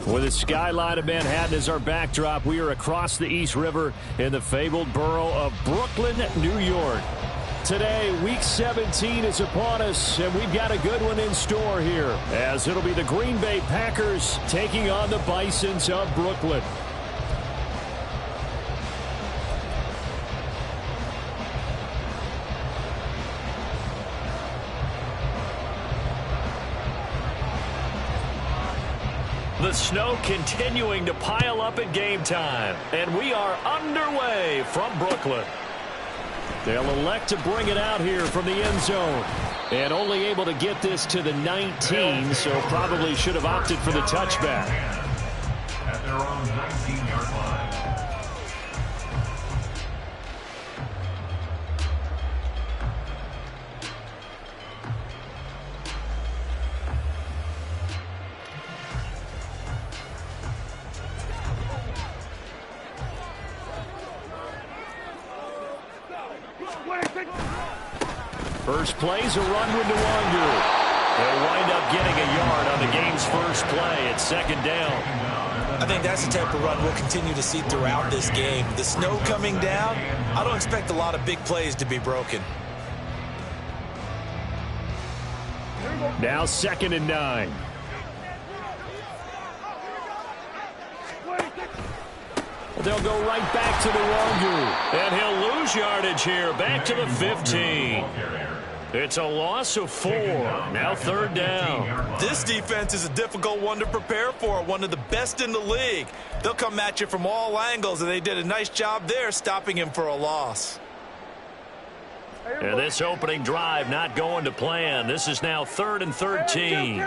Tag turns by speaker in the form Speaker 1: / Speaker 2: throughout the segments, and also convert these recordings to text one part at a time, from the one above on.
Speaker 1: With the skyline of Manhattan as our backdrop, we are across the East River in the fabled borough of Brooklyn, New York. Today, Week 17 is upon us, and we've got a good one in store here, as it'll be the Green Bay Packers taking on the Bisons of Brooklyn. The snow continuing to pile up at game time, and we are underway from Brooklyn. They'll elect to bring it out here from the end zone, and only able to get this to the 19, so probably should have opted for the touchback.
Speaker 2: At their own 19-yard line.
Speaker 1: First play's a run with Nwangu. They'll wind up getting a yard on the game's first play at second down.
Speaker 3: I think that's the type of run we'll continue to see throughout this game. The snow coming down, I don't expect a lot of big plays to be broken.
Speaker 1: Now 2nd and 9. They'll go right back to Nwangu. And he'll lose yardage here, back to the 15. It's a loss of 4. Now 3rd down.
Speaker 3: This defense is a difficult one to prepare for, one of the best in the league. They'll come at you from all angles, and they did a nice job there stopping him for a loss.
Speaker 1: And this opening drive not going to plan. This is now 3rd and 13.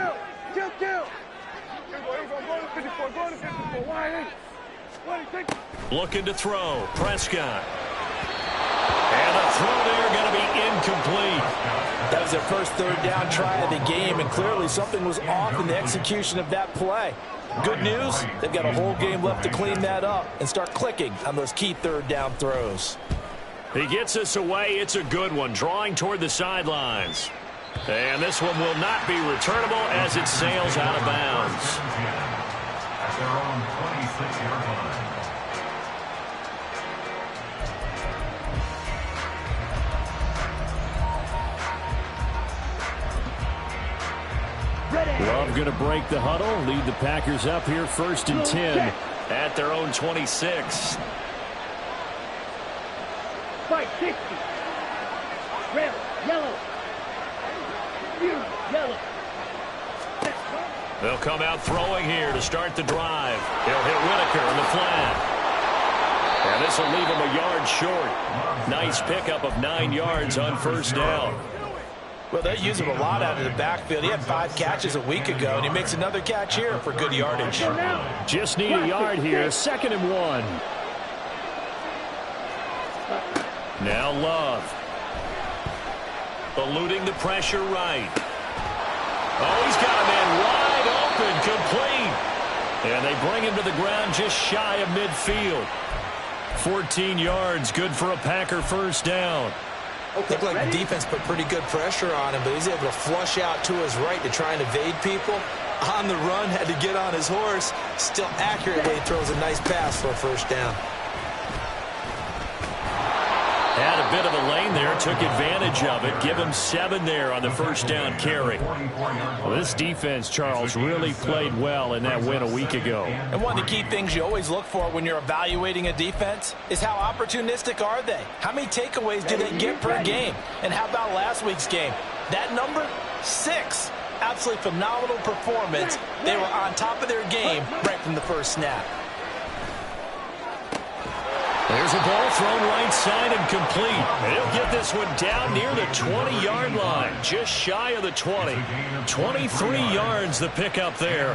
Speaker 1: Looking to throw. Prescott. And the throw there going to be incomplete.
Speaker 4: That was their first 3rd down try of the game, and clearly something was off in the execution of that play. Good news, they've got a whole game left to clean that up and start clicking on those key 3rd down throws.
Speaker 1: He gets us away. It's a good one, drawing toward the sidelines. And this one will not be returnable as it sails out of bounds.
Speaker 2: At their own 26-yard line.
Speaker 1: Love going to break the huddle, lead the Packers up here 1st and 10 at their own 26.
Speaker 5: Fight 60. Red, yellow. Yellow.
Speaker 1: They'll come out throwing here to start the drive. He'll hit Whitaker in the flat. And this will leave him a yard short. Nice pickup of 9 yards on 1st down.
Speaker 4: Well, they use him a lot out of the backfield. He had 5 catches a week ago, and he makes another catch here for good yardage.
Speaker 1: Just need a yard here. 2nd and 1. Now Love. Eluding the pressure right. Oh, he's got a man wide open, complete. And they bring him to the ground just shy of midfield. 14 yards, good for a Packer 1st down.
Speaker 3: Looked like the defense put pretty good pressure on him, but he's able to flush out to his right to try and evade people. On the run, had to get on his horse. Still accurately throws a nice pass for a 1st down.
Speaker 1: Had a bit of a lane there, took advantage of it. Give him 7 there on the 1st down carry. Well, this defense, Charles, really played well in that win a week ago.
Speaker 4: And one of the key things you always look for when you're evaluating a defense is how opportunistic are they? How many takeaways do they get per game? And how about last week's game? That number, 6. Absolutely phenomenal performance. They were on top of their game right from the first snap.
Speaker 1: There's a ball thrown right side and complete. And he'll get this one down near the 20-yard line, just shy of the 20. 23 yards the pickup there.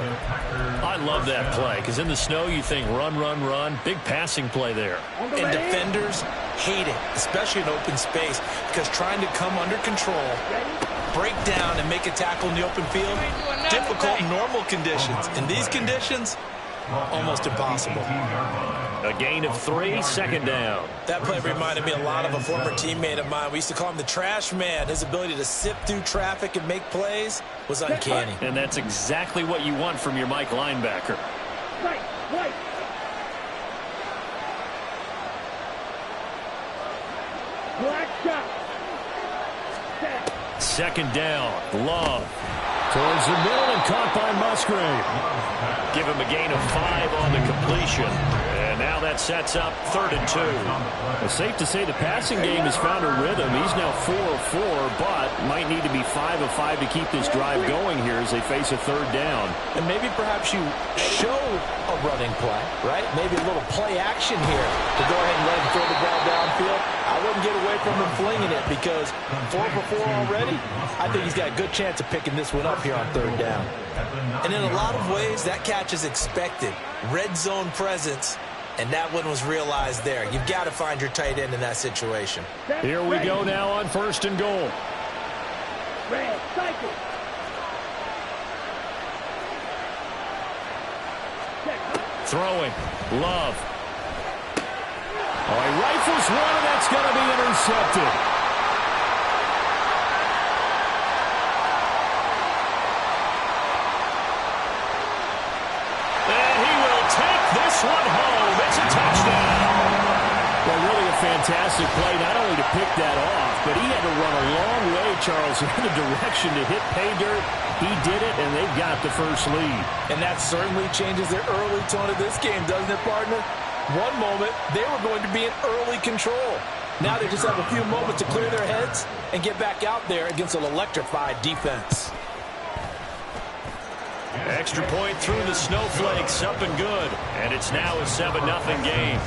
Speaker 1: I love that play because in the snow you think run, run, run. Big passing play there.
Speaker 4: And defenders hate it, especially in open space, because trying to come under control, break down, and make a tackle in the open field, difficult in normal conditions. In these conditions, almost impossible.
Speaker 1: A gain of 3, 2nd down.
Speaker 4: That play reminded me a lot of a former teammate of mine. We used to call him the trash man. His ability to sift through traffic and make plays was uncanny.
Speaker 1: And that's exactly what you want from your Mike linebacker.
Speaker 5: White. Black shot. Set.
Speaker 1: Second down. Love. Towards the middle and caught by Musgrave. Give him a gain of 5 on the completion. And now that sets up 3rd and 2. It's safe to say the passing game has found a rhythm. He's now 4 of 4, but might need to be 5 of 5 to keep this drive going here as they face a 3rd down.
Speaker 4: And maybe perhaps you show a running play, right? Maybe a little play action here to go ahead and let him throw the ball downfield. I wouldn't get away from him flinging it because 4 for 4 already, I think he's got a good chance of picking this one up here on 3rd down.
Speaker 3: And in a lot of ways, that catch is expected. Red zone presence, and that one was realized there. You've got to find your tight end in that situation.
Speaker 1: Here we go now on 1st and goal.
Speaker 5: Red cycle.
Speaker 1: Throwing. Love. Oh, he rifles one, and that's going to be intercepted. And he will take this one home. It's a touchdown. Well, really a fantastic play, not only to pick that off, but he had to run a long way, Charles, in the direction to hit pay dirt. He did it, and they've got the first lead.
Speaker 4: And that certainly changes the early tone of this game, doesn't it, partner? One moment, they were going to be in early control. Now they just have a few moments to clear their heads and get back out there against an electrified defense.
Speaker 1: Extra point through the snowflakes, up and good. And it's now a 7-0 game.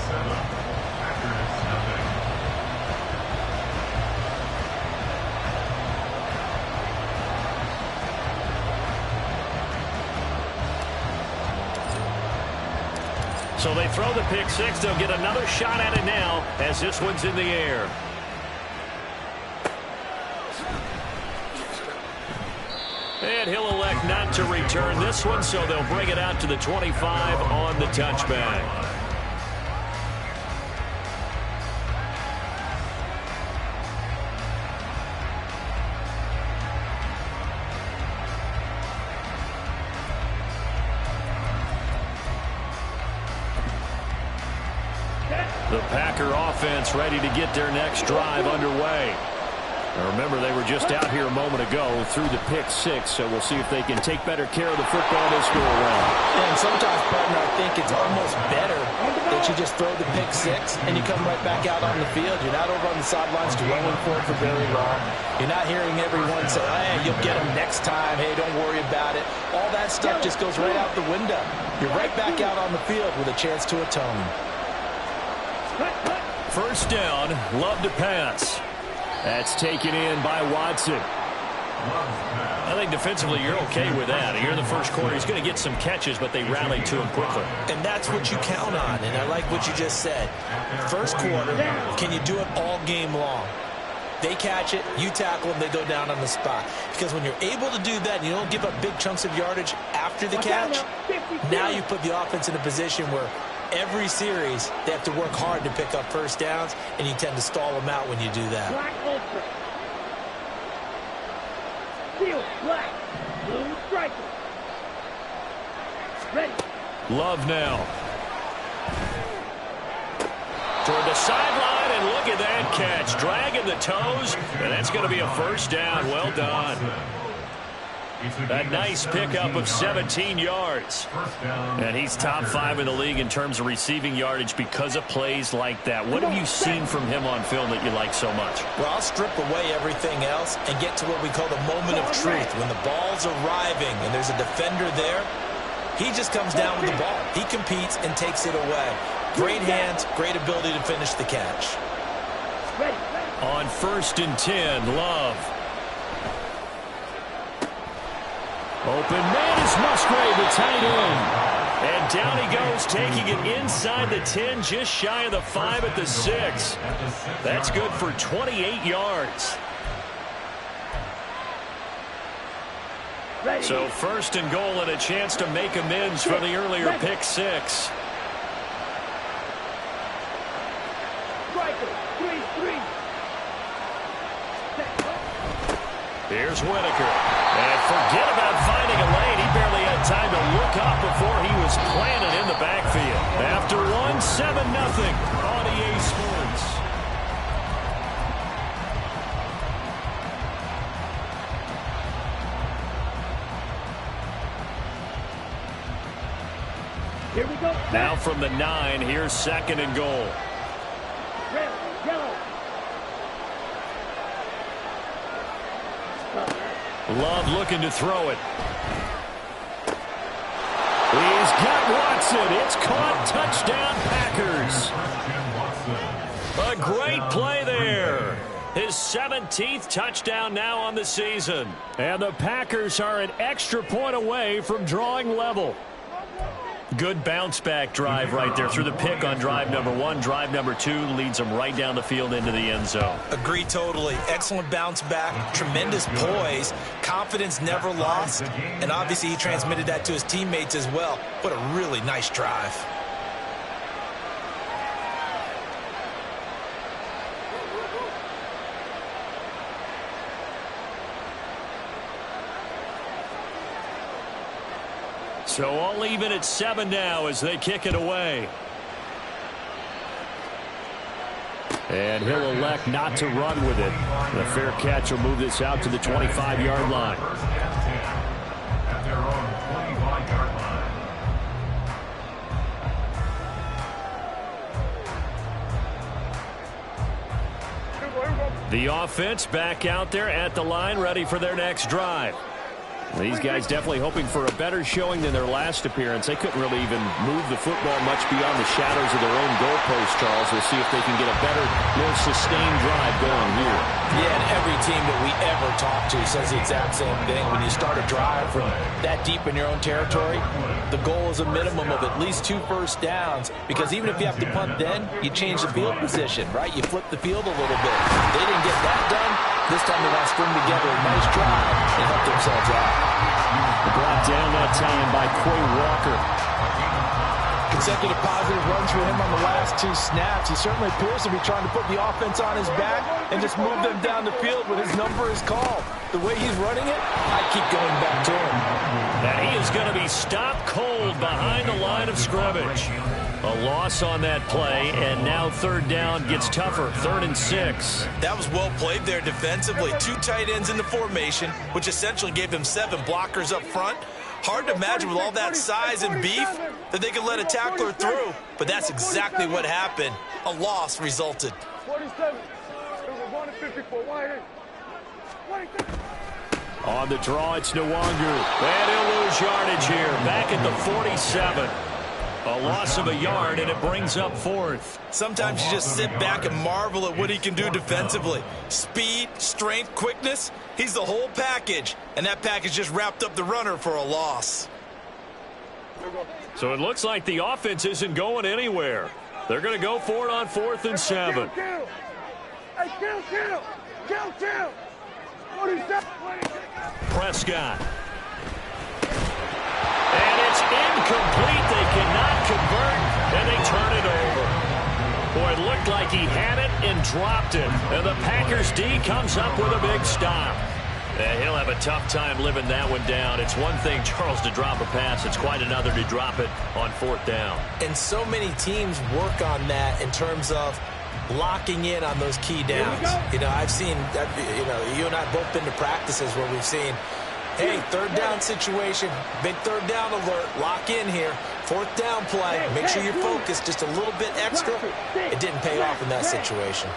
Speaker 1: So they throw the pick six. They'll get another shot at it now as this one's in the air. And he'll elect not to return this one, so they'll bring it out to the 25 on the touchback. The Packer offense ready to get their next drive underway. Now remember, they were just out here a moment ago through the pick six, so we'll see if they can take better care of the football this go around.
Speaker 4: And sometimes, partner, I think it's almost better that you just throw the pick six and you come right back out on the field. You're not over on the sidelines dwelling for it for very long. You're not hearing everyone say, hey, you'll get them next time. Hey, don't worry about it. All that stuff just goes right out the window. You're right back out on the field with a chance to atone.
Speaker 1: First down, Love to pass. That's taken in by Watson. I think defensively you're okay with that. Here in the first quarter, he's going to get some catches, but they rallied to him quickly.
Speaker 3: And that's what you count on, and I like what you just said. First quarter, can you do it all game long? They catch it, you tackle them, they go down on the spot. Because when you're able to do that and you don't give up big chunks of yardage after the catch, now you put the offense in a position where every series, they have to work hard to pick up first downs, and you tend to stall them out when you do that.
Speaker 5: Black ultra. Steel black. Blue striker. Ready.
Speaker 1: Love now. Toward the sideline, and look at that catch. Dragging the toes, and that's going to be a first down. Well done. A nice pickup of 17 yards. And he's top 5 in the league in terms of receiving yardage because of plays like that. What have you seen from him on film that you like so much?
Speaker 3: Well, I'll strip away everything else and get to what we call the moment of truth. When the ball's arriving and there's a defender there, he just comes down with the ball. He competes and takes it away. Great hands, great ability to finish the catch.
Speaker 1: On 1st and 10, Love. Open man is Musgrave, the tight end. And down he goes, taking it inside the 10, just shy of the 5 at the 6. That's good for 28 yards. So 1st and goal and a chance to make amends for the earlier pick 6. Here's Whitaker. And forget about finding a lane. He barely had time to look up before he was planted in the backfield. 7-0 on EA Sports.
Speaker 5: Here we go.
Speaker 1: Now from the 9, here's 2nd and goal.
Speaker 5: Red, yellow.
Speaker 1: Love looking to throw it. He's got Watson. It's caught. Touchdown, Packers. A great play there. His 17th touchdown now on the season. And the Packers are an extra point away from drawing level. Good bounce-back drive right there through the pick on drive number 1. Drive number 2 leads them right down the field into the end zone.
Speaker 3: Agree totally. Excellent bounce back, tremendous poise, confidence never lost, and obviously he transmitted that to his teammates as well. What a really nice drive.
Speaker 1: So all even at 7 now as they kick it away. And he'll elect not to run with it. The fair catch will move this out to the 25-yard line.
Speaker 2: At their own 25-yard line.
Speaker 1: The offense back out there at the line, ready for their next drive. These guys definitely hoping for a better showing than their last appearance. They couldn't really even move the football much beyond the shadows of their own goalpost, Charles. We'll see if they can get a better, more sustained drive going here.
Speaker 4: Yeah, and every team that we ever talk to says the exact same thing. When you start a drive from that deep in your own territory, the goal is a minimum of at least 2 first downs, because even if you have to punt then, you change the field position, right? You flip the field a little bit. They didn't get that done. This time they want to string together a nice drive and help themselves out.
Speaker 1: Brought down that time by Quay Walker.
Speaker 4: Consecutive positive runs for him on the last 2 snaps. He certainly appears to be trying to put the offense on his back and just move them down the field when his number is called. The way he's running it, I keep going back to him.
Speaker 1: And he is going to be stopped cold behind the line of scrimmage. A loss on that play, and now 3rd down gets tougher. 3rd and 6.
Speaker 3: That was well played there defensively. 2 tight ends in the formation, which essentially gave them 7 blockers up front. Hard to imagine with all that size and beef that they could let a tackler through, but that's exactly what happened. A loss resulted.
Speaker 5: 47. It was 154.
Speaker 1: On the draw, it's Nwangu. And he'll lose yardage here. Back at the 47. A loss of a yard, and it brings up 4th.
Speaker 3: Sometimes you just sit back and marvel at what he can do defensively. Speed, strength, quickness, he's the whole package. And that package just wrapped up the runner for a loss.
Speaker 1: So it looks like the offense isn't going anywhere. They're going to go for it on 4th and 7.
Speaker 5: Kill. Hey, kill. 47.
Speaker 1: Prescott. And it's incomplete. They cannot convert, and they turn it over. Boy, it looked like he had it and dropped it. And the Packers D comes up with a big stop. And he'll have a tough time living that one down. It's one thing, Charles, to drop a pass. It's quite another to drop it on 4th down.
Speaker 3: And so many teams work on that in terms of locking in on those key downs. You know, I've seen, you and I have both been to practices where we've seen, hey, 3rd down situation, big 3rd down alert, lock in here. 4th down play, make sure you're focused just a little bit extra. It didn't pay off in that situation.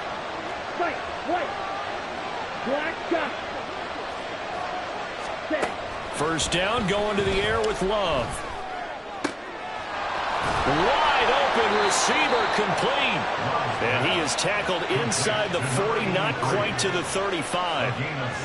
Speaker 5: White. Black shot.
Speaker 1: 1st down, going to the air with Love. Wide open receiver, complete. And he is tackled inside the 40, not quite to the 35.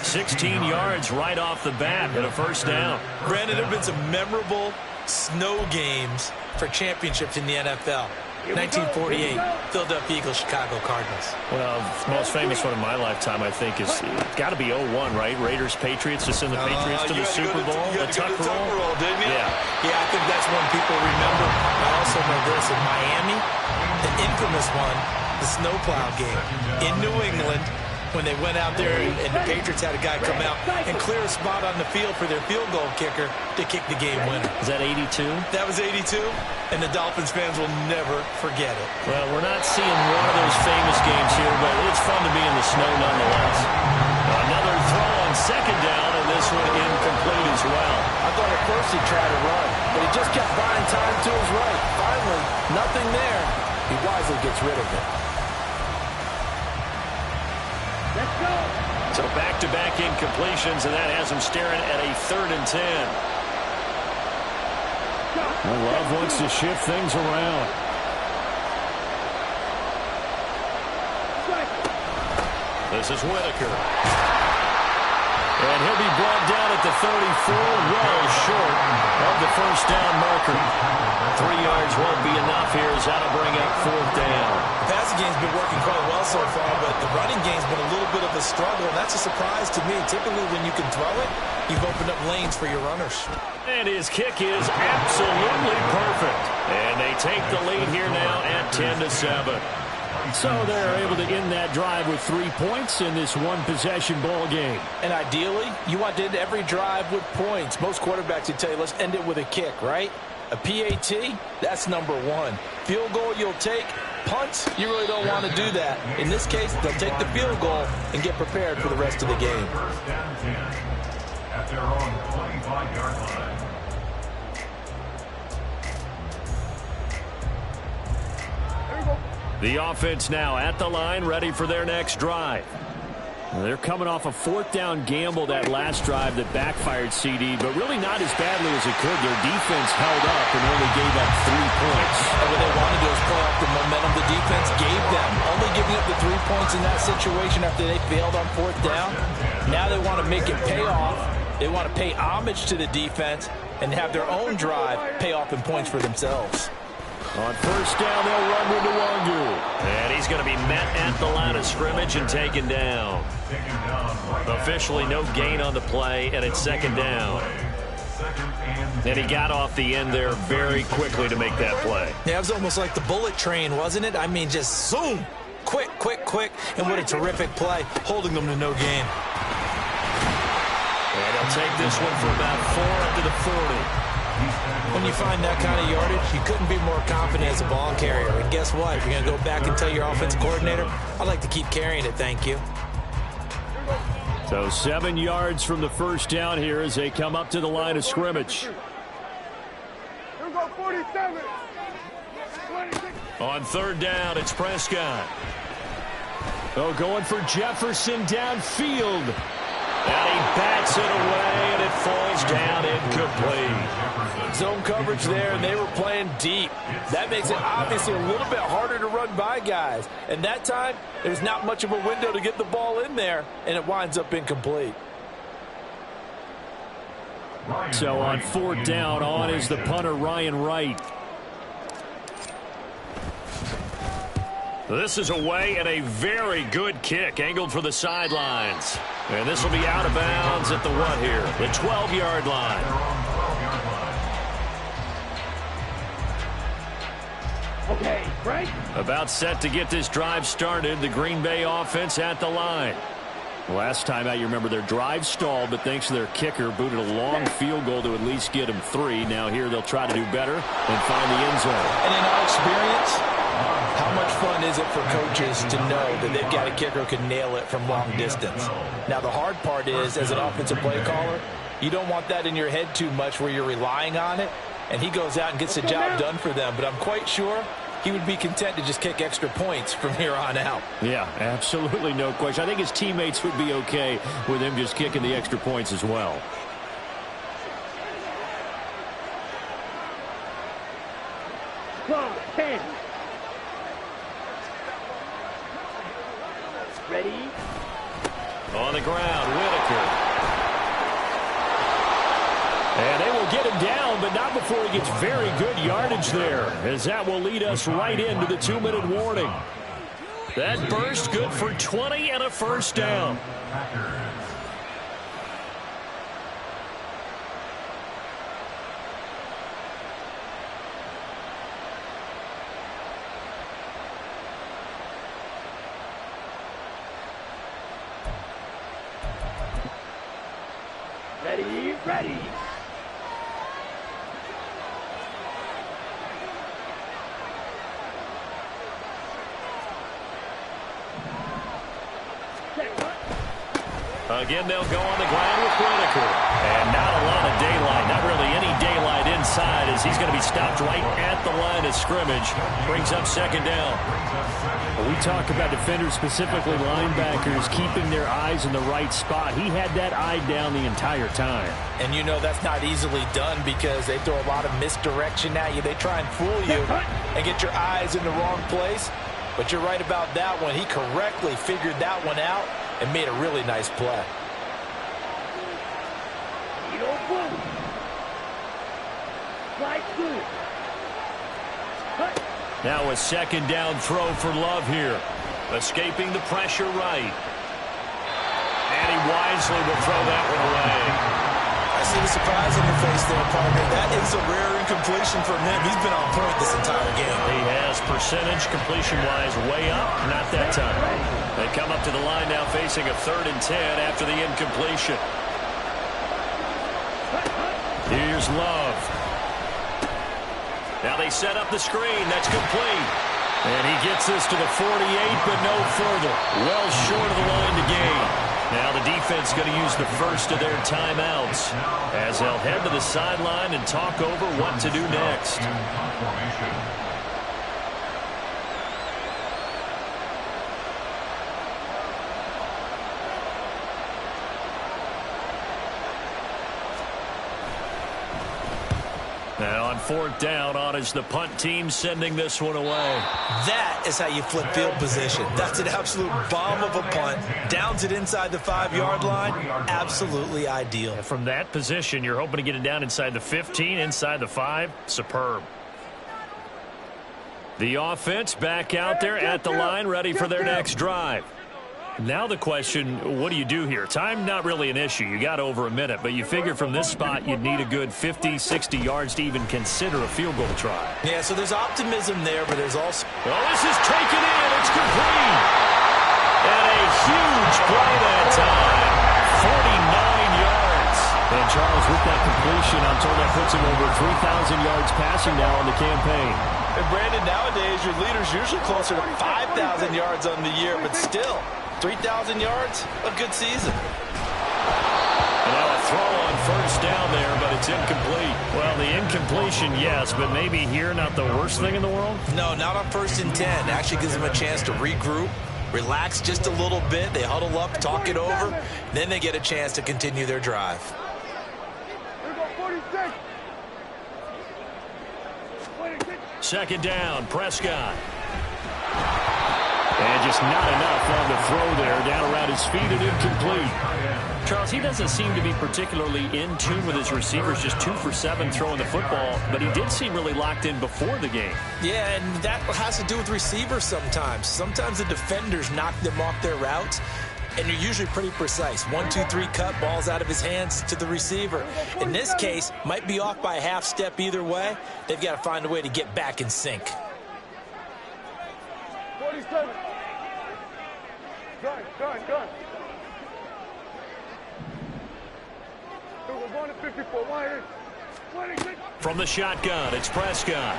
Speaker 1: 16 yards right off the bat and a 1st down.
Speaker 3: Brandon, there have been some memorable snow games for championships in the NFL. 1948, Philadelphia Eagles, Chicago Cardinals.
Speaker 1: Well, the most famous one in my lifetime, I think, is got to be 01, right? Raiders, Patriots, to send the Patriots to the Super Bowl.
Speaker 3: You had to go to the Tuck roll, didn't you?
Speaker 1: Yeah,
Speaker 3: I think that's one people remember. I also know this in Miami, the infamous one, the snowplow game in New England, when they went out there and the Patriots had a guy come out and clear a spot on the field for their field goal kicker to kick the game winner.
Speaker 1: Is that 82?
Speaker 3: That was 82, and the Dolphins fans will never forget it.
Speaker 1: Well, we're not seeing one of those famous games here, but it's fun to be in the snow nonetheless. Another throw on second down, and this one incomplete as well.
Speaker 4: I thought at first he tried to run, but he just kept buying time to his right. Finally, nothing there. He wisely gets rid of it.
Speaker 5: Let's go.
Speaker 1: So back-to-back incompletions, and that has him staring at a 3rd and 10. Well, Love wants to shift things around. This is Whitaker. And he'll be brought down at the 34, well short of the first down marker. 3 yards won't be enough here as that'll bring up 4th down.
Speaker 3: The passing game's been working quite well so far, but the running game's been a little bit of a struggle, and that's a surprise to me. Typically, when you can throw it, you've opened up lanes for your runners.
Speaker 1: And his kick is absolutely perfect. And they take the lead here now at 10-7. So they're able to end that drive with 3 points in this one-possession ball game.
Speaker 4: And ideally, you want to end every drive with points. Most quarterbacks would tell you, let's end it with a kick, right? A PAT, that's number 1. Field goal you'll take. Punts, you really don't want to do that. In this case, they'll take the field goal and get prepared for the rest of the game.
Speaker 2: First down 10 at their own 25-yard line.
Speaker 1: The offense now at the line, ready for their next drive. They're coming off a 4th down gamble that last drive that backfired CD, but really not as badly as it could. Their defense held up and only gave up 3 points.
Speaker 4: And what they want to do is play off the momentum the defense gave them. Only giving up the 3 points in that situation after they failed on 4th down. Now they want to make it pay off. They want to pay homage to the defense and have their own drive pay off in points for themselves.
Speaker 1: On first down, they'll run with Nwangu. And he's going to be met at the line of scrimmage and taken down. Officially no gain on the play, and it's 2nd down. And he got off the end there very quickly to make that play.
Speaker 3: Yeah, it was almost like the bullet train, wasn't it? I mean, just zoom. Quick, quick, quick. And what a terrific play, holding them to no gain.
Speaker 1: And he'll take this one for about 4 up to the 40.
Speaker 3: When you find that kind of yardage, you couldn't be more confident as a ball carrier. And guess what? If you're going to go back and tell your offensive coordinator, I'd like to keep carrying it, thank you.
Speaker 1: So 7 yards from the first down here as they come up to the line of scrimmage.
Speaker 5: Here we go, 47. 26.
Speaker 1: On 3rd down, it's Prescott. Oh, going for Jefferson downfield. And he bats it away, and it falls down incomplete.
Speaker 4: Zone coverage there, and they were playing deep. That makes it obviously a little bit harder to run by guys. And that time, there's not much of a window to get the ball in there, and it winds up incomplete.
Speaker 1: So on 4th down, on is the punter, Ryan Wright. This is away and a very good kick, angled for the sidelines. And this will be out of bounds at the what here? The 12-yard line.
Speaker 5: Okay, Frank.
Speaker 1: About set to get this drive started, the Green Bay offense at the line. Last time out, you remember their drive stalled, but thanks to their kicker, booted a long field goal to at least get them 3. Now here they'll try to do better and find the end zone.
Speaker 4: And in our experience, how much fun is it for coaches to know that they've got a kicker who can nail it from long distance? Now, the hard part is, as an offensive play caller, you don't want that in your head too much where you're relying on it, and he goes out and gets the job done for them. But I'm quite sure he would be content to just kick extra points from here on out.
Speaker 1: Yeah, absolutely no question. I think his teammates would be okay with him just kicking the extra points as well.
Speaker 5: Clock, 10. Ready?
Speaker 1: On the ground, Whitaker. And they will get him down, but not before he gets very good yardage there, as that will lead us right into the 2-minute warning. That burst good for 20 and a first down.
Speaker 5: ready.
Speaker 1: Again, they'll go on the ground with Whitaker. And not a lot of daylight, not really any daylight inside, as he's going to be stopped right at the line of scrimmage. Brings up second down.
Speaker 2: We talk about defenders, specifically linebackers, keeping their eyes in the right spot. He had that eye down the entire time.
Speaker 4: And you know that's not easily done because they throw a lot of misdirection at you. They try and fool you and get your eyes in the wrong place. But you're right about that one. He correctly figured that one out and made a really nice play.
Speaker 5: You don't move. Slide through.
Speaker 1: Now a second down throw for Love here. Escaping the pressure right. And he wisely will throw that one away.
Speaker 3: I see the surprise on your face there, partner. That is a rare incompletion from him. He's been on point this entire game.
Speaker 1: He has percentage completion-wise way up. Not that time. They come up to the line now facing a 3rd and 10 after the incompletion. Here's Love. Now they set up the screen. That's complete. And he gets this to the 48, but no further. Well short of the line to gain. Now the defense going to use the first of their timeouts as they'll head to the sideline and talk over what to do next. Now on 4th down, on is the punt team sending this one away.
Speaker 3: That is how you flip field position. That's an absolute bomb of a punt. Downs it inside the 5-yard line. Absolutely ideal.
Speaker 1: From that position, you're hoping to get it down inside the 15, inside the 5. Superb. The offense back out there at the line, ready for their next drive. Now the question, what do you do here? Time not really an issue. You got over a minute, but you figure from this spot you'd need a good 50, 60 yards to even consider a field goal try.
Speaker 3: Yeah, so there's optimism there, but there's also...
Speaker 1: Well, this is taken in. It's complete. And a huge play that time. 49 yards. And Charles, with that completion, I'm told that puts him over 3,000 yards passing now on the campaign.
Speaker 4: And Brandon, nowadays your leader's usually closer to 5,000 yards on the year, but still, 3,000 yards, a good season.
Speaker 1: And now a throw on 1st down there, but it's incomplete. Well, the incompletion, yes, but maybe here not the worst thing in the world?
Speaker 3: No, not on 1st and 10. Actually gives them a chance to regroup, relax just a little bit. They huddle up, talk it over. Then they get a chance to continue their drive.
Speaker 5: Here go 46.
Speaker 1: 2nd down, Prescott. And just not enough on the throw there. Down around his feet and incomplete. Charles, he doesn't seem to be particularly in tune with his receivers, just 2 for 7 throwing the football, but he did seem really locked in before the game.
Speaker 3: Yeah, and that has to do with receivers sometimes. Sometimes the defenders knock them off their routes, and you're usually pretty precise. 1, 2, 3 cut, balls out of his hands to the receiver. In this case, might be off by a half step either way. They've got to find a way to get back in sync.
Speaker 5: 47. Gun. We're going to 54. Wire. 26.
Speaker 1: From the shotgun, it's Prescott.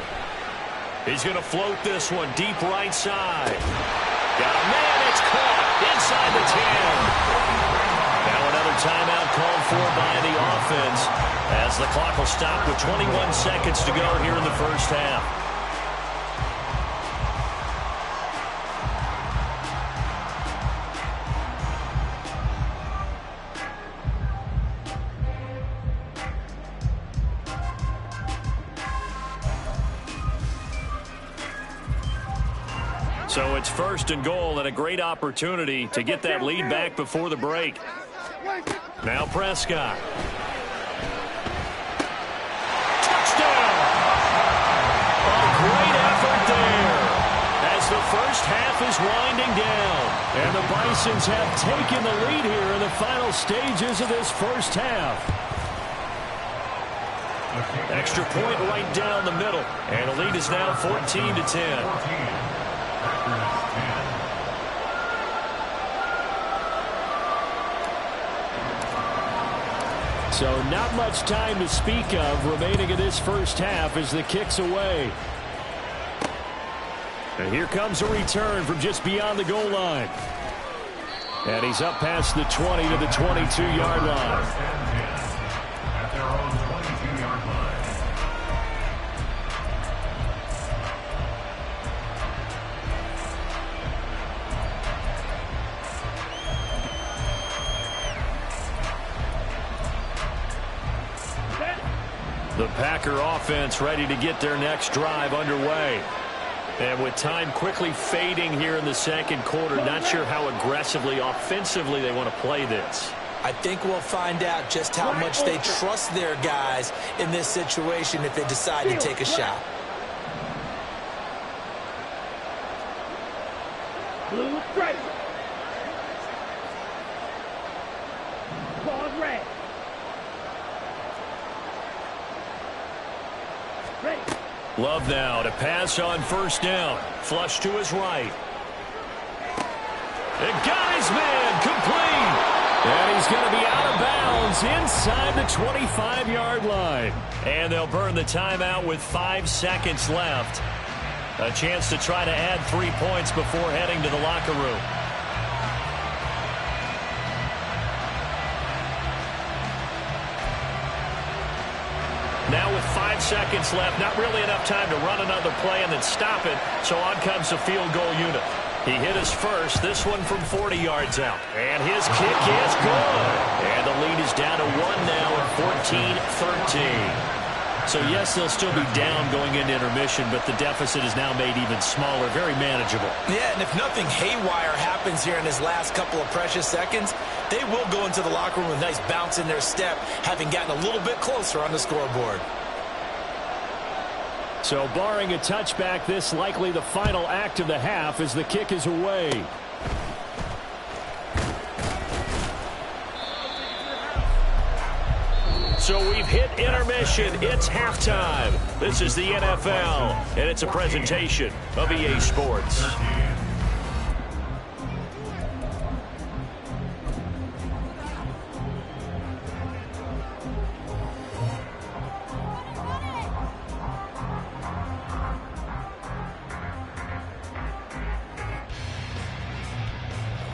Speaker 1: He's going to float this one deep right side. Got a man, it's caught inside the 10. Now another timeout called for by the offense as the clock will stop with 21 seconds to go here in the 1st half. So it's 1st and goal and a great opportunity to get that lead back before the break. Now Prescott. Touchdown! A great effort there as the 1st half is winding down. And the Bisons have taken the lead here in the final stages of this 1st half. Extra point right down the middle. And the lead is now 14-10. So not much time to speak of remaining in this first half as the kick's away. And here comes a return from just beyond the goal line. And he's up past the 20 to the 22-yard line.
Speaker 6: At their own 22-yard line.
Speaker 1: The Packer offense ready to get their next drive underway. And with time quickly fading here in the second quarter, not sure how aggressively, offensively they want to play this.
Speaker 3: I think we'll find out just how much they trust their guys in this situation if they decide to take a shot.
Speaker 5: Blue straight. Pause red. Ready.
Speaker 1: Love now to pass on first down. Flush to his right. And got his man complete. And he's going to be out of bounds inside the 25-yard line. And they'll burn the timeout with 5 seconds left. A chance to try to add 3 points before heading to the locker room. Now with 5 seconds left, not really enough time to run another play and then stop it, so on comes the field goal unit. He hit us first, this one from 40 yards out. And his kick is good. And the lead is down to 1 now at 14-13. So yes, they'll still be down going into intermission, but the deficit is now made even smaller, very manageable.
Speaker 3: Yeah, and if nothing haywire happens here in his last couple of precious seconds, they will go into the locker room with a nice bounce in their step, having gotten a little bit closer on the scoreboard.
Speaker 1: So barring a touchback, this likely the final act of the half as the kick is away. So we've hit intermission. It's halftime. This is the NFL, and it's a presentation of EA Sports.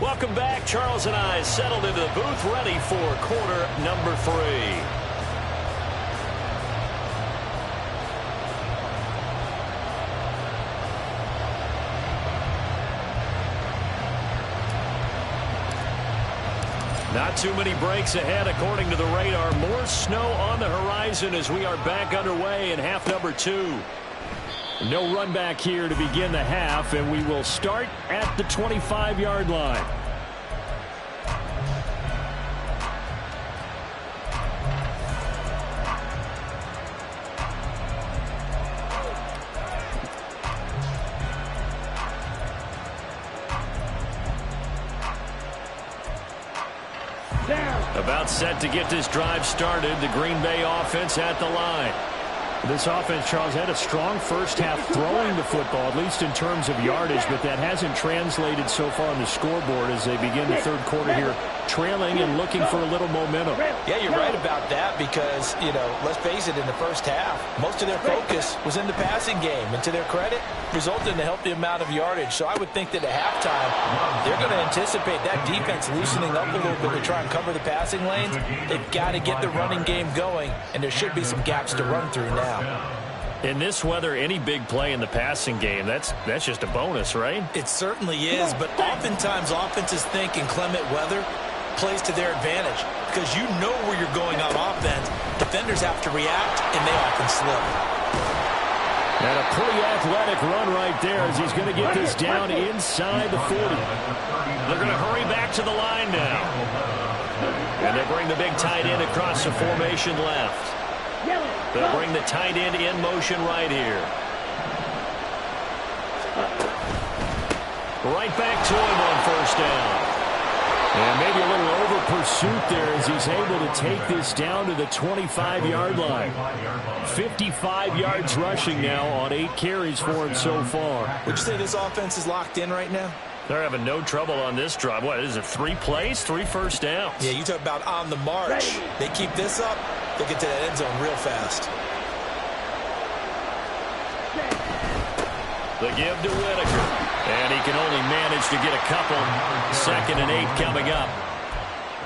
Speaker 1: Welcome back. Charles and I settled into the booth, ready for quarter number 3. Not too many breaks ahead according to the radar. More snow on the horizon as we are back underway in half number 2. No run back here to begin the half, and we will start at the 25-yard line. About set to get this drive started. The Green Bay offense at the line. This offense, Charles, had a strong first half throwing the football, at least in terms of yardage, but that hasn't translated so far on the scoreboard as they begin the third quarter here, trailing and looking for a little momentum.
Speaker 3: Yeah, you're right about that because, let's face it, in the first half, most of their focus was in the passing game. And to their credit, resulted in a healthy amount of yardage. So I would think that at halftime, they're going to anticipate that defense loosening up a little bit to try and cover the passing lanes. They've got to get the running game going, and there should be some gaps to run through now.
Speaker 1: In this weather, any big play in the passing game, that's just a bonus, right?
Speaker 3: It certainly is, but oftentimes offenses think in clement weather plays to their advantage because you know where you're going on offense. Defenders have to react, and they often slip.
Speaker 1: And a pretty athletic run right there as he's going to get this down inside the 40. They're going to hurry back to the line now. And they bring the big tight end across the formation left. They'll bring the tight end in motion right here. Right back to him on first down. And maybe a little over pursuit there as he's able to take this down to the 25-yard line. 55 yards rushing now on 8 carries for him so far.
Speaker 3: Would you say this offense is locked in right now?
Speaker 1: They're having no trouble on this drive. What is it, 3 plays, 3 first downs?
Speaker 3: Yeah, you talk about on the march. They keep this up, they'll get to that end zone real fast.
Speaker 1: The give to Whitaker. And he can only manage to get a couple. 2nd and 8 coming up.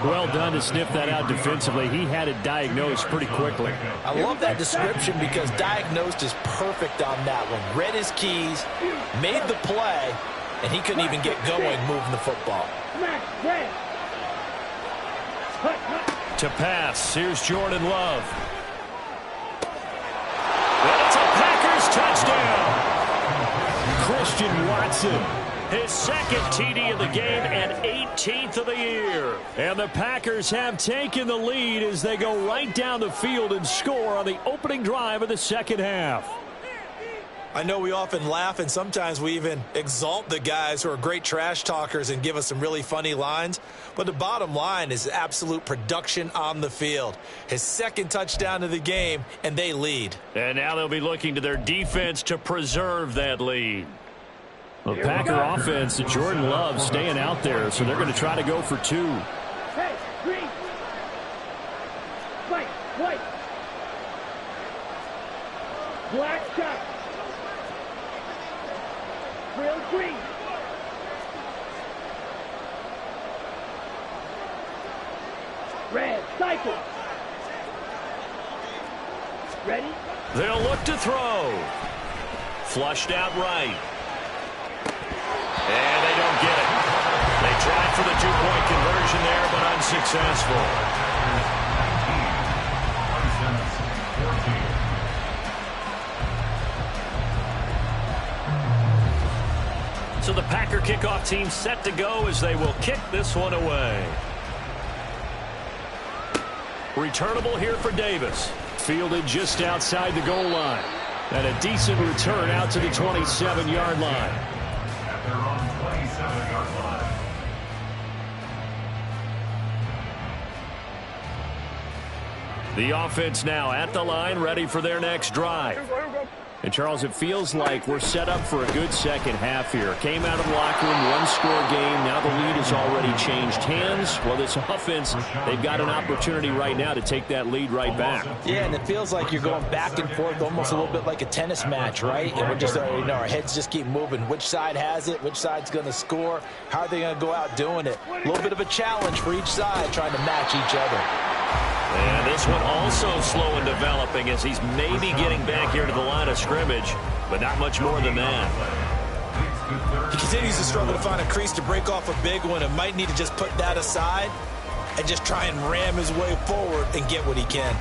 Speaker 2: Well done to sniff that out defensively. He had it diagnosed pretty quickly.
Speaker 4: I love that description because diagnosed is perfect on that one. Read his keys, made the play, and he couldn't even get going moving the football.
Speaker 1: To pass, here's Jordan Love. And it's a Packers touchdown. Christian Watson, his 2nd TD of the game and 18th of the year. And the Packers have taken the lead as they go right down the field and score on the opening drive of the 2nd half.
Speaker 3: I know we often laugh and sometimes we even exalt the guys who are great trash talkers and give us some really funny lines. But the bottom line is absolute production on the field. His 2nd touchdown of the game, and they lead.
Speaker 1: And now they'll be looking to their defense to preserve that lead.
Speaker 2: The Packer offense, Jordan Love staying out there, so they're going to try to go for 2.
Speaker 5: Hey, green. White. Black shot. Real green. Red, cycle. Ready?
Speaker 1: They'll look to throw. Flushed out right. And they don't get it. They tried for the 2-point conversion there, but unsuccessful. So the Packer kickoff team set to go as they will kick this one away. Returnable here for Davis.
Speaker 2: Fielded just outside the goal line. And a decent return out to the 27-yard line.
Speaker 6: At their own 27-yard line.
Speaker 1: The offense now at the line, ready for their next drive.
Speaker 2: And, Charles, it feels like we're set up for a good 2nd half here. Came out of the locker room, 1-score game. Now the lead has already changed hands. Well, this offense, they've got an opportunity right now to take that lead right back.
Speaker 4: Yeah, and it feels like you're going back and forth almost a little bit like a tennis match, right? And we're just, our heads just keep moving. Which side has it? Which side's going to score? How are they going to go out doing it? A little bit of a challenge for each side trying to match each other.
Speaker 1: And this one also slow in developing as he's maybe getting back here to the line of scrimmage, but not much more than that.
Speaker 3: He continues to struggle to find a crease to break off a big one and might need to just put that aside and just try and ram his way forward and get what he can.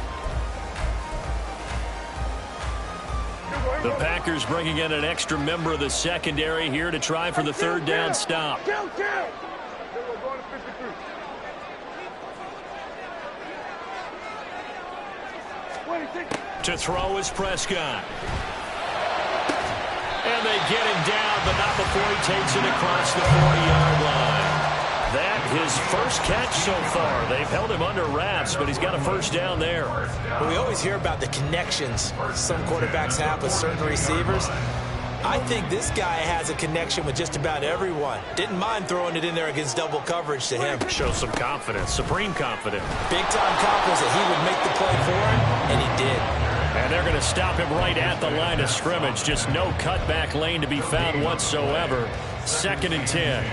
Speaker 1: The Packers bringing in an extra member of the secondary here to try for the 3rd down stop. To throw is Prescott. And they get him down, but not before he takes it across the 40-yard line. That his first catch so far. They've held him under wraps, but he's got a 1st down there.
Speaker 3: But we always hear about the connections some quarterbacks have with certain receivers. I think this guy has a connection with just about everyone. Didn't mind throwing it in there against double coverage to him.
Speaker 1: Shows some confidence, supreme confidence.
Speaker 3: Big-time confidence that he would make the play for him, and he did.
Speaker 1: And they're going to stop him right at the line of scrimmage. Just no cutback lane to be found whatsoever. 2nd and 10.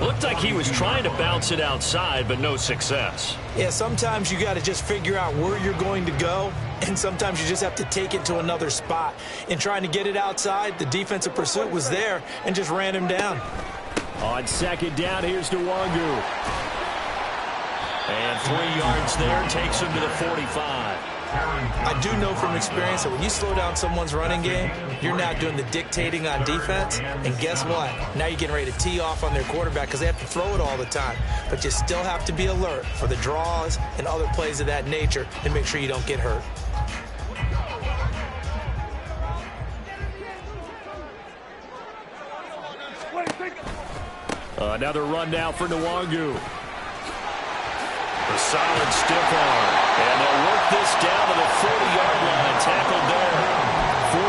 Speaker 1: Looked like he was trying to bounce it outside, but no success.
Speaker 3: Yeah, sometimes you got to just figure out where you're going to go, and sometimes you just have to take it to another spot. In trying to get it outside, the defensive pursuit was there and just ran him down.
Speaker 2: On 2nd down, here's Nwangu.
Speaker 1: And 3 yards there takes him to the 45.
Speaker 3: I do know from experience that when you slow down someone's running game, you're now doing the dictating on defense. And guess what? Now you're getting ready to tee off on their quarterback because they have to throw it all the time. But you still have to be alert for the draws and other plays of that nature and make sure you don't get hurt.
Speaker 2: Another run now for Nwangu.
Speaker 1: A solid stiff arm. And they'll work this down to the 40-yard line. Tackled there.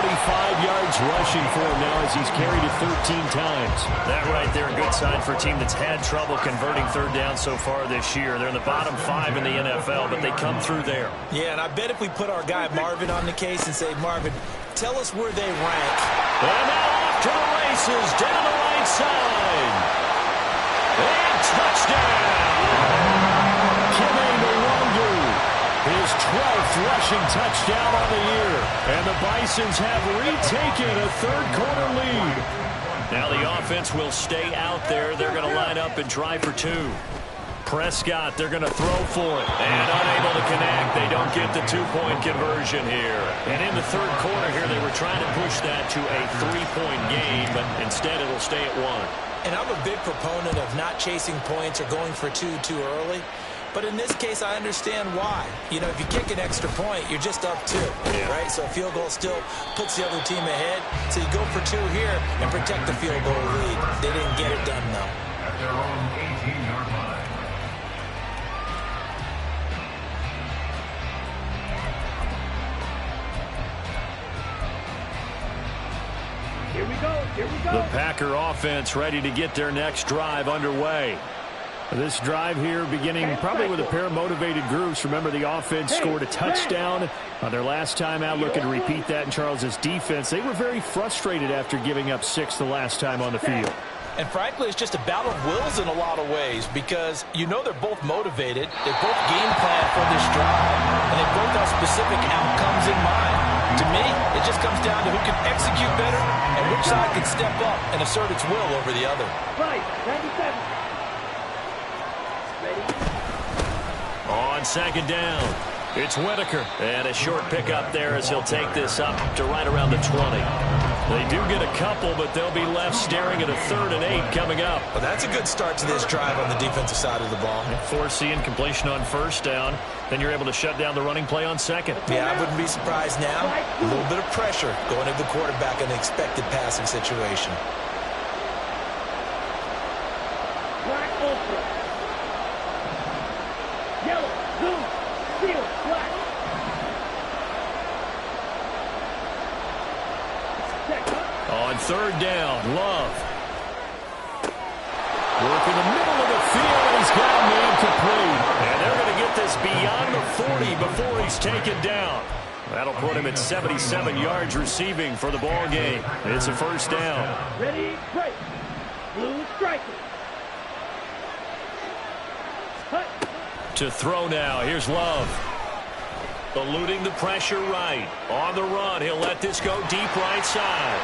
Speaker 2: 45 yards
Speaker 1: rushing for him now as he's carried it 13 times.
Speaker 2: That right there, a good sign for a team that's had trouble converting third down so far this year. They're in the bottom 5 in the NFL, but they come through there.
Speaker 3: Yeah, and I bet if we put our guy Marvin on the case and say, Marvin, tell us where they rank.
Speaker 2: And now off to the races, down the right side. And touchdown!
Speaker 1: His 12th rushing touchdown on the year. And the Bisons have retaken a third-quarter lead.
Speaker 2: Now the offense will stay out there. They're going to line up and try for 2. Prescott, they're going to throw for it. And unable to connect. They don't get the 2-point conversion here. And in the third quarter here, they were trying to push that to a 3-point game, but instead it'll stay at 1.
Speaker 3: And I'm a big proponent of not chasing points or going for 2 too early. But in this case, I understand why. You know, if you kick an extra point, you're just up 2, right? So a field goal still puts the other team ahead. So you go for 2 here and protect the field goal lead. They didn't get it done, though.
Speaker 6: At their own 18-yard line.
Speaker 5: Here we go. Here we go.
Speaker 1: The Packer offense ready to get their next drive underway. This drive here beginning probably with a pair of motivated groups. Remember, the offense scored a touchdown on their last time out. Looking to repeat that in Charles's defense. They were very frustrated after giving up 6 the last time on the field.
Speaker 4: And frankly, it's just a battle of wills in a lot of ways because you know they're both motivated. They both game plan for this drive, and they both have specific outcomes in mind. To me, it just comes down to who can execute better and which side can step up and assert its will over the other.
Speaker 5: 97.
Speaker 2: On second down, it's Whitaker. And a short pickup there as he'll take this up to right around the 20. They do get a couple, but they'll be left staring at a 3rd and 8 coming up.
Speaker 3: Well, that's a good start to this drive on the defensive side of the ball.
Speaker 2: Force the incompletion on first down. Then you're able to shut down the running play on second.
Speaker 3: Yeah, I wouldn't be surprised now. A little bit of pressure going to the quarterback in an expected passing situation.
Speaker 5: Black ultra. Yellow, blue, steel, black.
Speaker 2: On third down, Love. Work in the middle of the field, and he's got a man complete. And they're going to get this beyond the 40 before he's taken down. That'll put him at 77 yards receiving for the ball game. It's a first down.
Speaker 5: Ready, break. Blue striker. Cut.
Speaker 2: To throw now, here's Love. Eluding the pressure right. On the run, he'll let this go deep right side.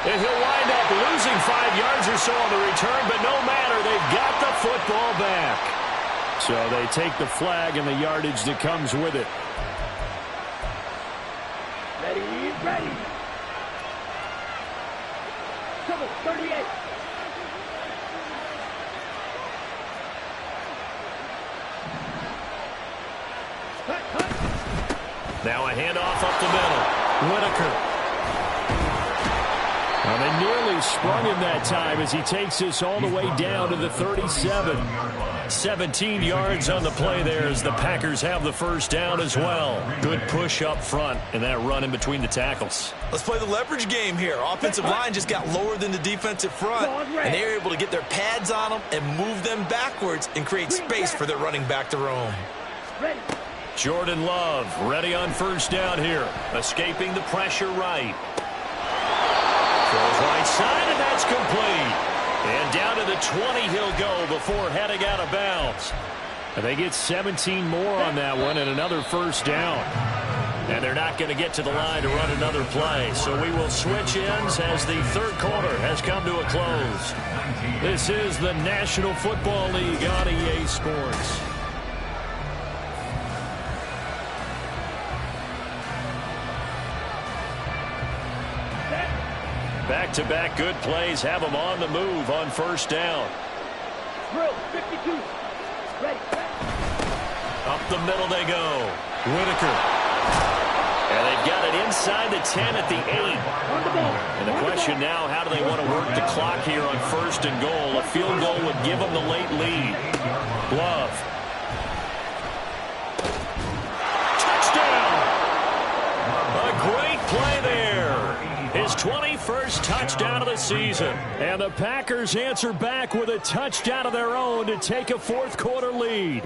Speaker 2: And he'll wind up losing 5 yards or so on the return, but no matter, they've got the football back.
Speaker 1: So they take the flag and the yardage that comes with it.
Speaker 5: Ready. Trouble, 38. Cut.
Speaker 2: Now a handoff up the middle. Whitaker.
Speaker 1: Well, they nearly sprung him that time as he takes this all the way down to the 37.
Speaker 2: 17 yards on the play there as the Packers have the first down as well. Good push up front and that run in between the tackles.
Speaker 3: Let's play the leverage game here. Offensive line just got lower than the defensive front, and they were able to get their pads on them and move them backwards and create space for their running back to roam.
Speaker 5: Ready.
Speaker 2: Jordan Love ready on first down here. Escaping the pressure right. Throws right side, and that's complete. And down to the 20 he'll go before heading out of bounds.
Speaker 1: And they get 17 more on that one and another first down.
Speaker 2: And they're not going to get to the line to run another play. So we will switch ends as the third quarter has come to a close. This is the National Football League on EA Sports. Back-to-back good plays have them on the move on first down.
Speaker 5: Drill, 52. Ready.
Speaker 2: Up the middle they go. Whitaker. And they've got it inside the 10 at the 8.
Speaker 5: On the ball.
Speaker 2: And the question now, how do they want to work the clock here on first and goal? A field goal would give them the late lead. Love. Touchdown! A great play there.
Speaker 1: 21st touchdown of the season. And the Packers answer back with a touchdown of their own to take a fourth-quarter lead.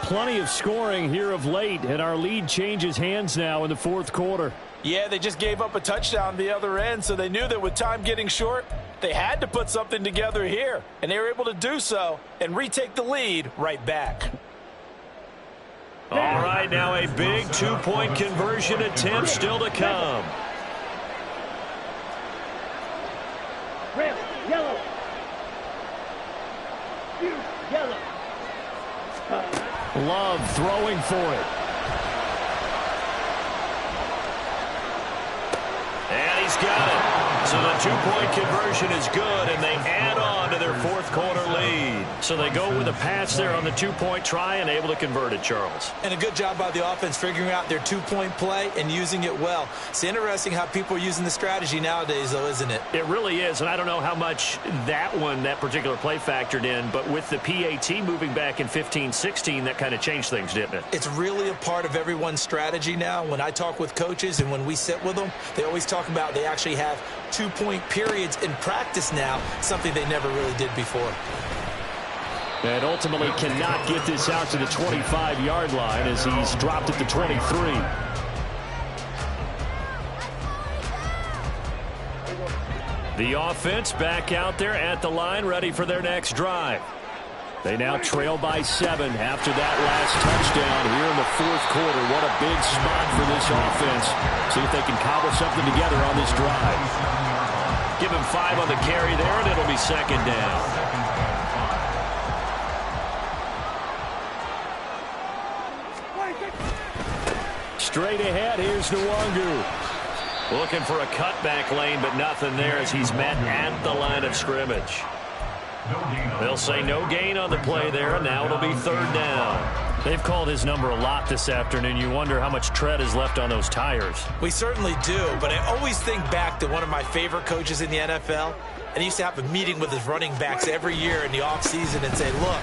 Speaker 1: Plenty of scoring here of late, and our lead changes hands now in the fourth quarter.
Speaker 4: Yeah, they just gave up a touchdown the other end, so they knew that with time getting short, they had to put something together here, and they were able to do so and retake the lead right back.
Speaker 1: All right, now a big two-point conversion attempt still to come.
Speaker 5: Red, yellow. Yellow.
Speaker 1: Love throwing for it. And he's got it. So the two-point conversion is good, and they add on to their fourth-quarter lead. So they go with a pass there on the two-point try and able to convert it, Charles.
Speaker 3: And a good job by the offense figuring out their two-point play and using it well. It's interesting how people are using the strategy nowadays, though, isn't it?
Speaker 1: It really is, and I don't know how much that particular play factored in, but with the PAT moving back in 15-16, that kind of changed things, didn't it?
Speaker 3: It's really a part of everyone's strategy now. When I talk with coaches and when we sit with them, they always talk about they actually have two-point periods in practice now, something they never really did before.
Speaker 1: And ultimately cannot get this out to the 25-yard line as he's dropped at the 23. The offense back out there at the line, ready for their next drive. They now trail by 7 after that last touchdown here in the fourth quarter. What a big spot for this offense. See if they can cobble something together on this drive. Give him 5 on the carry there, and it'll be second down. Straight ahead, here's Nwangu. Looking for a cutback lane, but nothing there as he's met at the line of scrimmage. They'll say no gain on the play there, and now it'll be third down. They've called his number a lot this afternoon. You wonder how much tread is left on those tires.
Speaker 3: We certainly do, but I always think back to one of my favorite coaches in the NFL, and he used to have a meeting with his running backs every year in the offseason and say, look,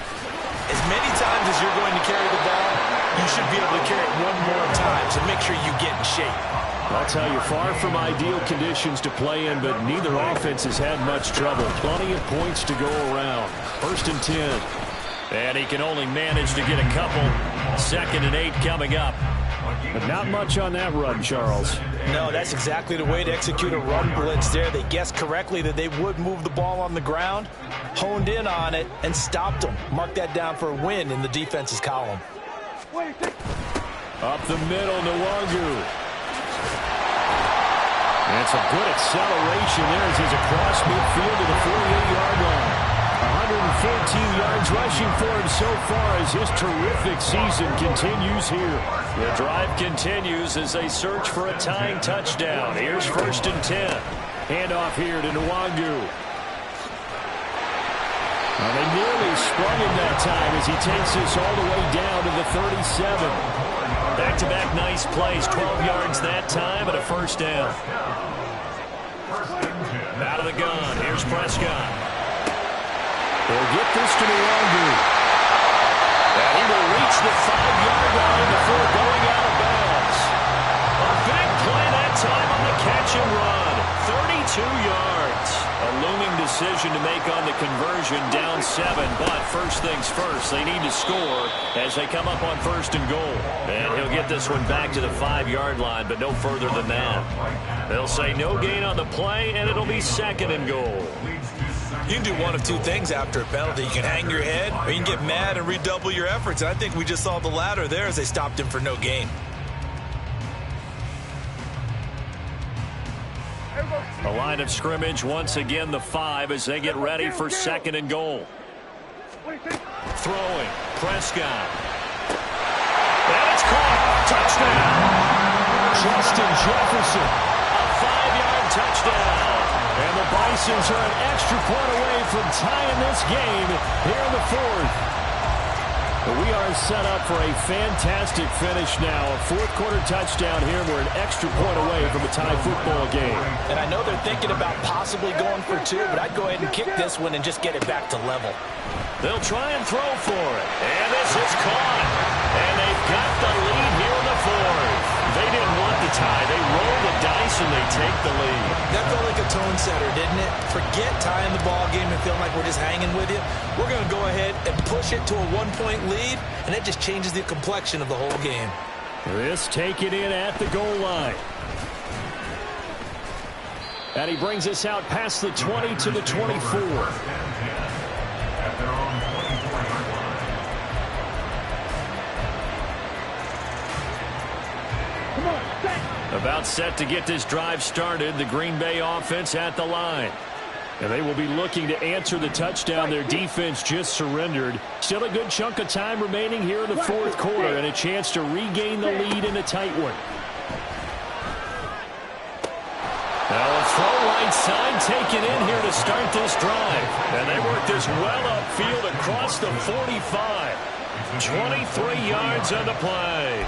Speaker 3: as many times as you're going to carry the ball, you should be able to carry it one more time, so make sure you get in shape.
Speaker 1: I'll tell you, far from ideal conditions to play in, but neither offense has had much trouble. Plenty of points to go around. 1st and 10. And he can only manage to get a couple. 2nd and 8 coming up. But not much on that run, Charles.
Speaker 4: No, that's exactly the way to execute a run blitz there. They guessed correctly that they would move the ball on the ground, honed in on it, and stopped them. Mark that down for a win in the defense's column.
Speaker 1: Up the middle, Nwangu. And some good acceleration there as he's across midfield to the 48-yard line. 114 yards rushing for him so far as his terrific season continues here. The drive continues as they search for a tying touchdown. Here's 1st and 10. Handoff here to Nwangu. Well, they nearly sprung him that time as he takes this all the way down to the 37. Back-to-back nice plays, 12 yards that time, and a first down. Out of the gun, here's Prescott. They'll get this to Nwangu. And he will reach the 5-yard line before going out of bounds. A big play that time on the catch and run. 32 yards. A looming decision to make on the conversion, down 7. But first things first, they need to score as they come up on 1st and goal. And he'll get this one back to the 5-yard line, but no further than that. They'll say no gain on the play, and it'll be 2nd and goal.
Speaker 3: You can do one of two things after a penalty. You can hang your head, or you can get mad and redouble your efforts. And I think we just saw the latter there as they stopped him for no gain.
Speaker 1: The line of scrimmage, once again, the 5 as they get ready for 2nd and goal. Throwing, Prescott. And it's caught. Touchdown. Justin Jefferson. A 5-yard touchdown. And the Bisons are an extra point away from tying this game here in the 4th. But we are set up for a fantastic finish now. A 4th-quarter touchdown here. We're an extra point away from a tie football game.
Speaker 4: And I know they're thinking about possibly going for 2, but I'd go ahead and kick this one and just get it back to level.
Speaker 1: They'll try and throw for it. And this is caught. And they've got the lead here in the 4th. They didn't want the tie. They rolled the dice and they take the lead.
Speaker 3: That felt like a tone setter, didn't it? Forget tying the ball game and feeling like we're just hanging with you. We're going to go ahead and push it to a one-point lead, and that just changes the complexion of the whole game.
Speaker 1: This taken in at the goal line. And he brings us out past the 20 to the 24.
Speaker 6: At their own 24-yard line.
Speaker 5: Come on, set.
Speaker 1: About set to get this drive started. The Green Bay offense at the line. And they will be looking to answer the touchdown their defense just surrendered. Still a good chunk of time remaining here in the fourth quarter and a chance to regain the lead in a tight one. Now a throw right side taken in here to start this drive. And they work this well upfield across the 45. 23 yards on the play.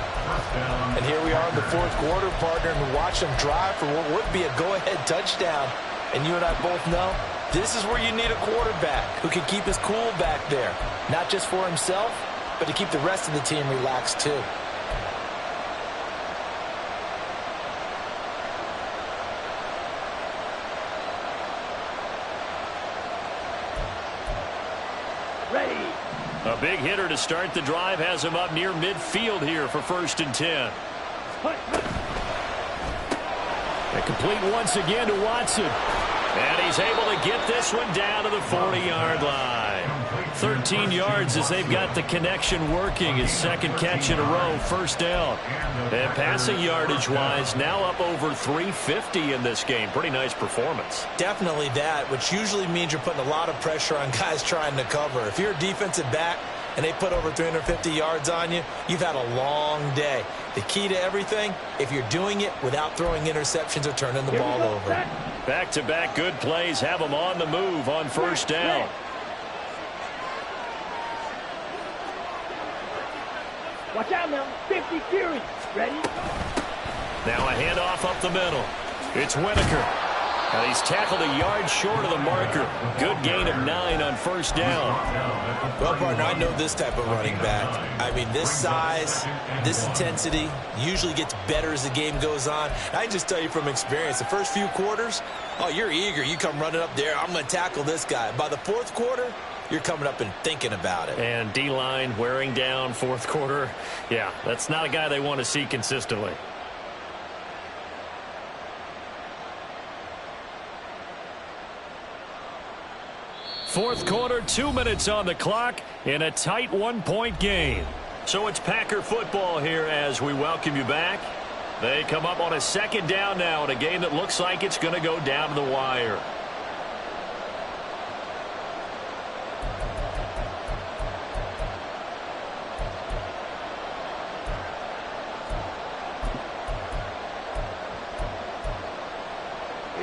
Speaker 3: And here we are in the fourth quarter, partner, and watch them drive for what would be a go-ahead touchdown. And you and I both know this is where you need a quarterback who can keep his cool back there. Not just for himself, but to keep the rest of the team relaxed too.
Speaker 5: Ready.
Speaker 1: A big hitter to start the drive has him up near midfield here for 1st and 10. And complete once again to Watson. And he's able to get this one down to the 40-yard line. 13 yards as they've got the connection working. His second catch in a row, 1st down. And passing yardage-wise, now up over 350 in this game. Pretty nice performance.
Speaker 3: Definitely that, which usually means you're putting a lot of pressure on guys trying to cover. If you're a defensive back and they put over 350 yards on you, you've had a long day. The key to everything, if you're doing it without throwing interceptions or turning the ball over.
Speaker 1: Back-to-back good plays have them on the move on 1st down.
Speaker 5: Watch out now. 50 Fury. Ready?
Speaker 1: Now a handoff up the middle. It's Whitaker. And he's tackled a yard short of the marker. Good gain of 9 on 1st down.
Speaker 3: Well, partner, I know this type of running back. I mean, this size, this intensity usually gets better as the game goes on. I can just tell you from experience, the first few quarters, oh, you're eager. You come running up there, I'm going to tackle this guy. By the fourth quarter, you're coming up and thinking about it.
Speaker 1: And D-line wearing down 4th quarter. Yeah, that's not a guy they want to see consistently. Fourth quarter, 2 minutes on the clock in a tight 1-point game. So it's Packer football here as we welcome you back. They come up on a 2nd down now in a game that looks like it's going to go down to the wire.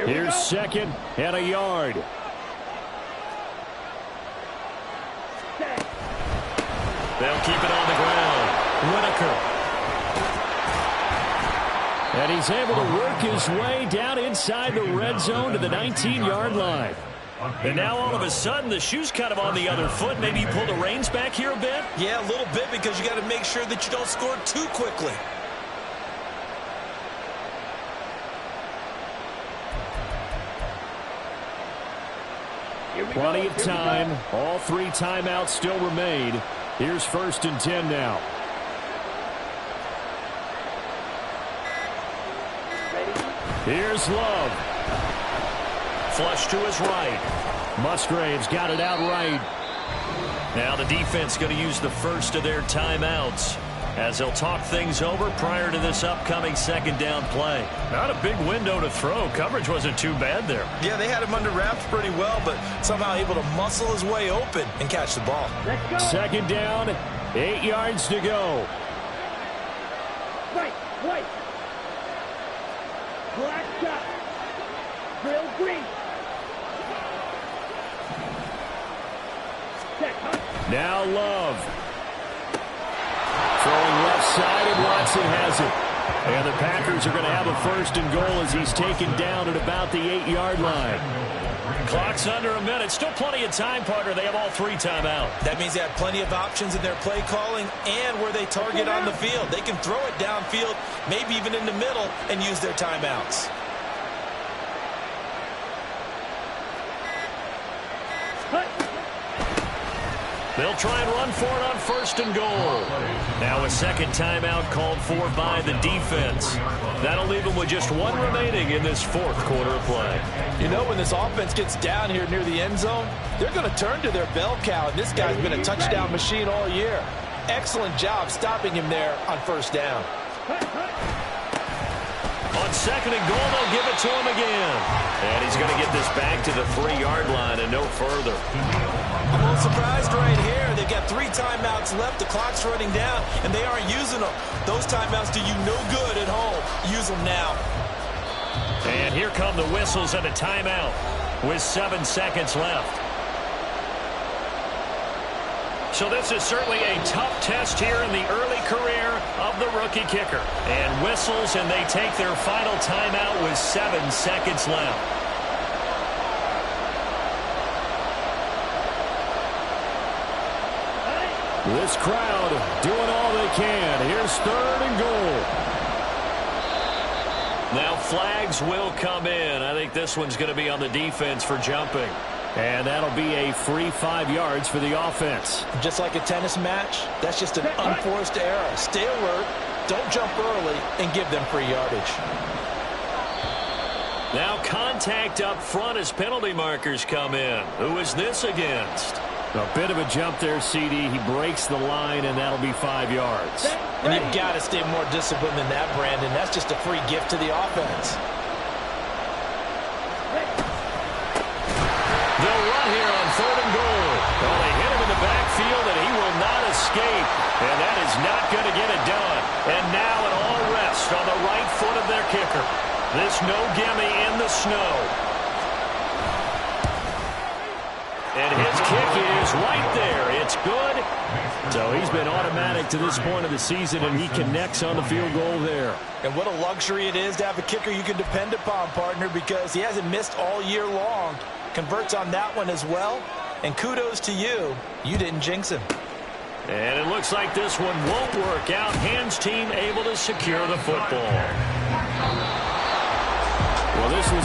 Speaker 1: Here's 2nd and a yard. They'll keep it on the ground. Whitaker. And he's able to work his way down inside the red zone to the 19-yard line. And now all of a sudden the shoe's kind of on the other foot. Maybe you pull the reins back here a bit?
Speaker 3: Yeah, a little bit because you got to make sure that you don't score too quickly.
Speaker 1: Plenty of time. All 3 timeouts still remain. Here's 1st and 10 now. Here's Love. Flush to his right. Musgrave's got it out right. Now the defense going to use the first of their timeouts as they'll talk things over prior to this upcoming 2nd down play. Not a big window to throw. Coverage wasn't too bad there.
Speaker 3: Yeah, they had him under wraps pretty well, but somehow able to muscle his way open and catch the ball.
Speaker 5: Let's go.
Speaker 1: 2nd down, 8 yards to go.
Speaker 5: Right. Black shot. Drill green. Check, huh?
Speaker 1: Now Love. Throwing left side, and Watson has it. And the Packers are going to have a 1st and goal as he's taken down at about the 8-yard line. Clock's under a minute. Still plenty of time, partner. They have all 3 timeouts.
Speaker 3: That means they have plenty of options in their play calling and where they target on the field. They can throw it downfield, maybe even in the middle, and use their timeouts.
Speaker 1: They'll try and run for it on 1st and goal. Now a second timeout called for by the defense. That'll leave them with just one remaining in this 4th quarter of play.
Speaker 4: You know, when this offense gets down here near the end zone, they're going to turn to their bell cow, and this guy's been a touchdown machine all year. Excellent job stopping him there on 1st down.
Speaker 1: On 2nd and goal, they'll give it to him again. And he's going to get this back to the 3-yard line and no further.
Speaker 4: I'm a little surprised right here. They've got 3 timeouts left. The clock's running down, and they aren't using them. Those timeouts do you no good at home. Use them now.
Speaker 1: And here come the whistles and a timeout with 7 seconds left. So this is certainly a tough test here in the early career of the rookie kicker. And whistles, and they take their final timeout with 7 seconds left. This crowd doing all they can. Here's 3rd and goal. Now flags will come in. I think this one's going to be on the defense for jumping. And that'll be a free 5 yards for the offense.
Speaker 4: Just like a tennis match, that's just an unforced error. Stay alert, don't jump early, and give them free yardage.
Speaker 1: Now contact up front as penalty markers come in. Who is this against? A bit of a jump there, CD. He breaks the line, and that'll be 5 yards.
Speaker 4: And you've got to stay more disciplined than that, Brandon. That's just a free gift to the offense.
Speaker 1: They'll run here on 3rd and goal. Well, they hit him in the backfield, and he will not escape. And that is not going to get it done. And now it all rests on the right foot of their kicker. This no gimme in the snow. And his kick is right there. It's good. So he's been automatic to this point of the season, and he connects on the field goal there.
Speaker 4: And what a luxury it is to have a kicker you can depend upon, partner, because he hasn't missed all year long. Converts on that one as well. And kudos to you. You didn't jinx him.
Speaker 1: And it looks like this one won't work out. Hands team able to secure the football. Well, this was a